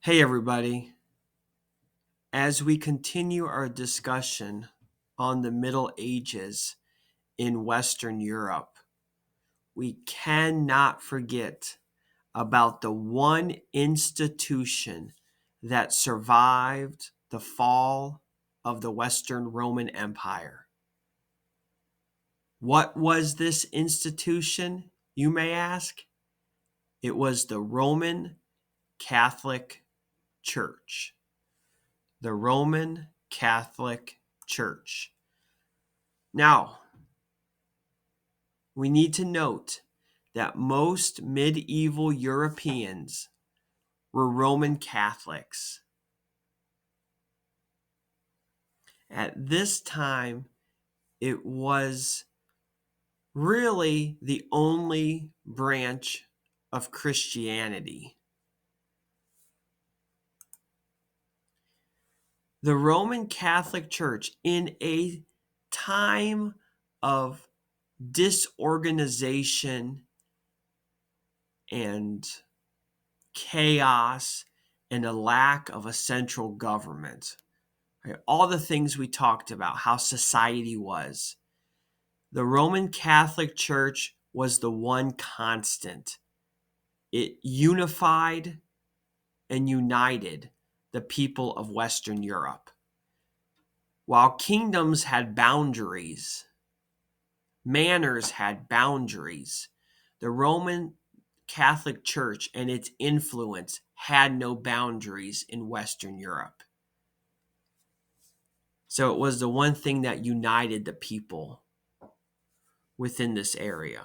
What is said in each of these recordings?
Hey, everybody. As we continue our discussion on the Middle Ages in Western Europe, we cannot forget about the one institution that survived the fall of the Western Roman Empire. What was this institution, you may ask? It was the Roman Catholic Church. The Roman Catholic Church. Now, we need to note that most medieval Europeans were Roman Catholics. At this time, it was really the only branch of Christianity. The Roman Catholic Church, in a time of disorganization and chaos and a lack of a central government, right? All the things we talked about, how society was. The Roman Catholic Church was the one constant. It unified and united the people of Western Europe. While kingdoms had boundaries, manners had boundaries, the Roman Catholic Church and its influence had no boundaries in Western Europe. So it was the one thing that united the people within this area.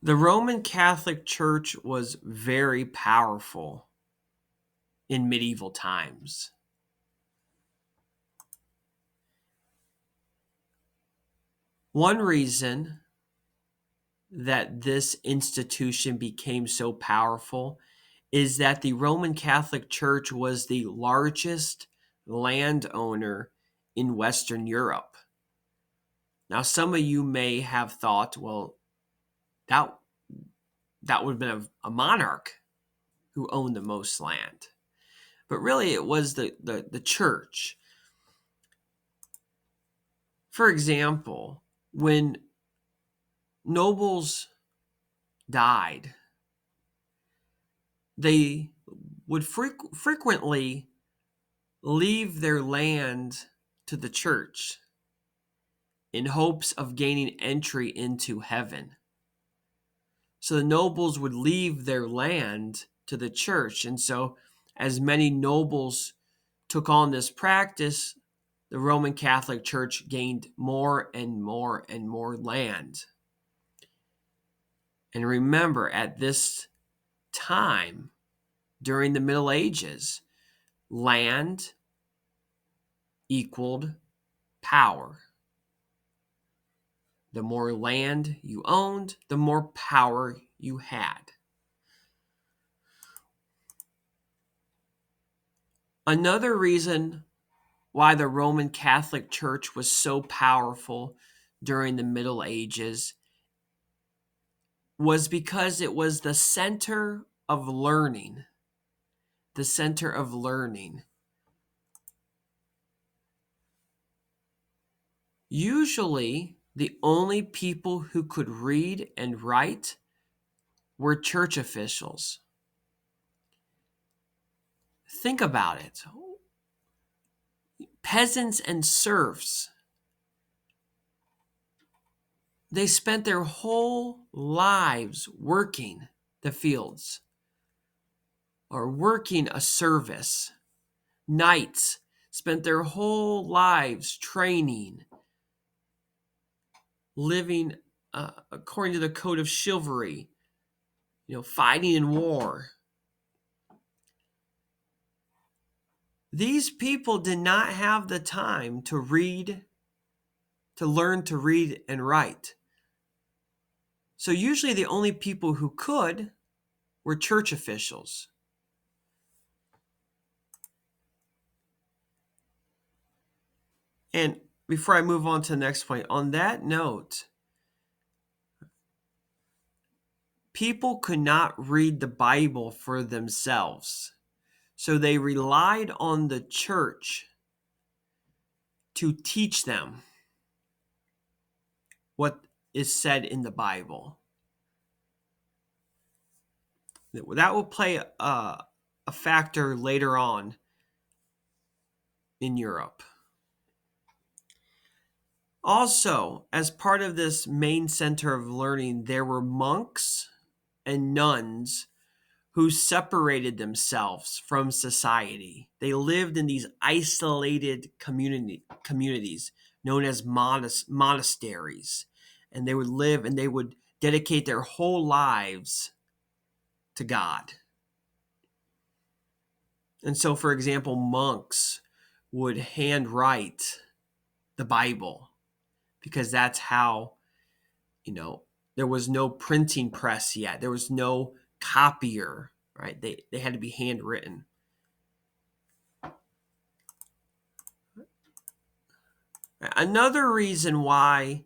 The Roman Catholic Church was very powerful in medieval times. One reason that this institution became so powerful is that the Roman Catholic Church was the largest landowner in Western Europe. Now, some of you may have thought, well, that would have been a monarch who owned the most land. But really, it was the church. For example, when nobles died, they would frequently leave their land to the church in hopes of gaining entry into heaven. So the nobles would leave their land to the church. And so as many nobles took on this practice, the Roman Catholic Church gained more and more and more land. And remember, at this time, during the Middle Ages, land equaled power. The more land you owned, the more power you had. Another reason why the Roman Catholic Church was so powerful during the Middle Ages was because it was the center of learning. The center of learning. Usually, the only people who could read and write were church officials. Think about it. Peasants and serfs, they spent their whole lives working the fields or working a service. Knights spent their whole lives training, living according to the code of chivalry, fighting in war. These people did not have the time to learn to read and write. So usually the only people who could were church officials. And before I move on to the next point, on that note, people could not read the Bible for themselves. So they relied on the church to teach them what is said in the Bible. That will play a factor later on in Europe. Also, as part of this main center of learning, there were monks and nuns who separated themselves from society. They lived in these isolated communities known as monasteries. And they would live and they would dedicate their whole lives to God. And so, for example, monks would handwrite the Bible because that's how, there was no printing press yet. There was no copier, right? They had to be handwritten. Another reason why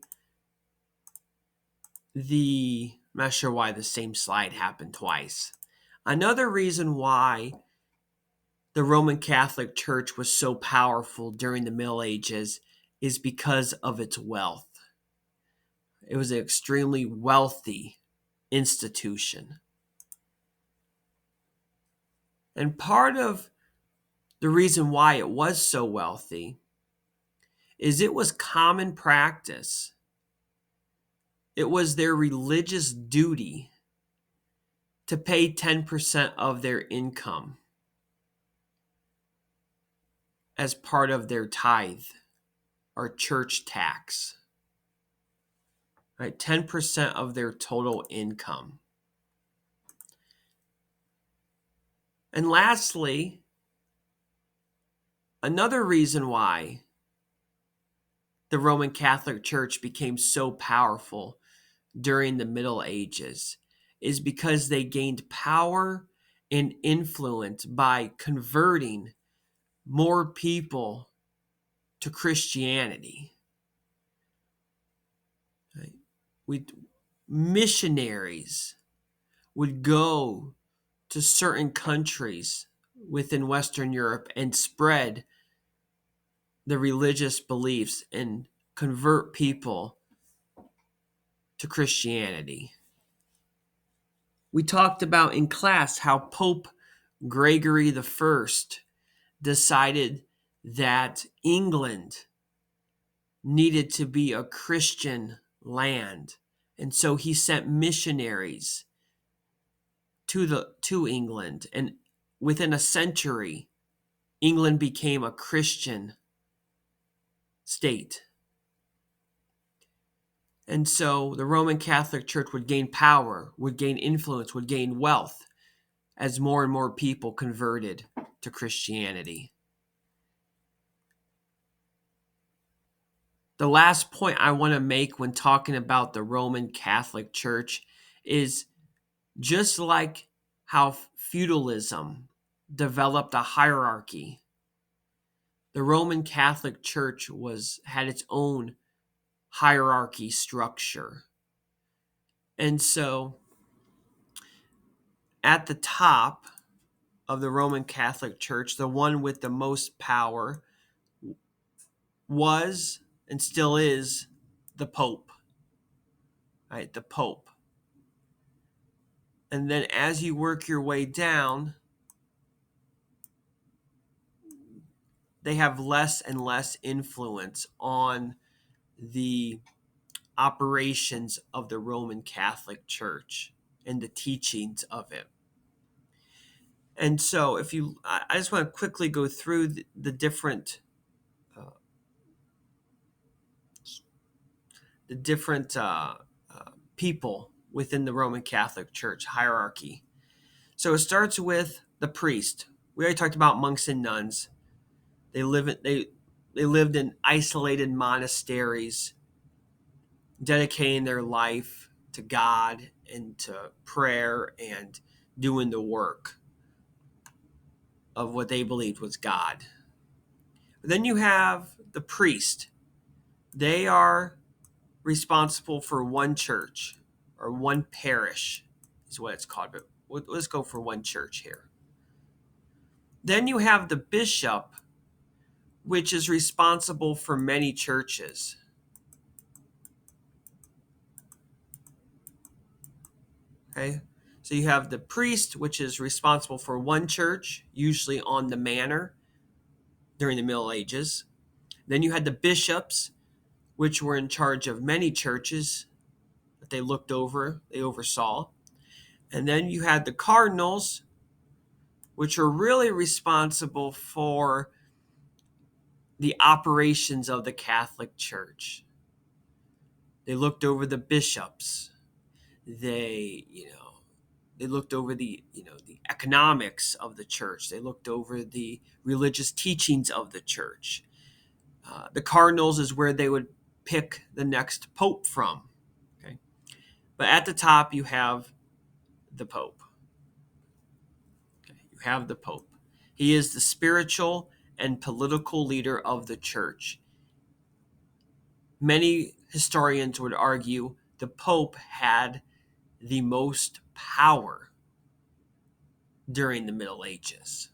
I'm not sure why the same slide happened twice. Another reason why the Roman Catholic Church was so powerful during the Middle Ages is because of its wealth. It was an extremely wealthy institution. And part of the reason why it was so wealthy is it was common practice. It was their religious duty to pay 10% of their income as part of their tithe or church tax. Right? 10% of their total income. And lastly, another reason why the Roman Catholic Church became so powerful during the Middle Ages is because they gained power and influence by converting more people to Christianity. Right? Missionaries would go to certain countries within Western Europe and spread the religious beliefs and convert people to Christianity. We talked about in class how Pope Gregory I decided that England needed to be a Christian land. And so he sent missionaries to England, and within a century, England became a Christian state. And so the Roman Catholic Church would gain power, would gain influence, would gain wealth as more and more people converted to Christianity. The last point I want to make when talking about the Roman Catholic Church is just like how feudalism developed a hierarchy, the Roman Catholic Church had its own hierarchy structure. And so at the top of the Roman Catholic Church, the one with the most power was and still is the Pope. Right, the Pope. And then as you work your way down, they have less and less influence on the operations of the Roman Catholic Church and the teachings of it. And so I just want to quickly go through the different people within the Roman Catholic Church hierarchy. So it starts with the priest. We already talked about monks and nuns. They lived in isolated monasteries, dedicating their life to God and to prayer and doing the work of what they believed was God. Then you have the priest. They are responsible for one church or one parish is what it's called, but let's go for one church here. Then you have the bishop, which is responsible for many churches. Okay, so you have the priest, which is responsible for one church, usually on the manor during the Middle Ages. Then you had the bishops, which were in charge of many churches that they oversaw. And then you had the cardinals, which are really responsible for the operations of the Catholic Church. They looked over the bishops. They looked over the economics of the church. They looked over the religious teachings of the church. The cardinals is where they would pick the next pope from. Okay, but at the top you have the pope. Okay, you have the pope. He is the spiritual and political leader of the church. Many historians would argue the pope had the most power during the Middle Ages.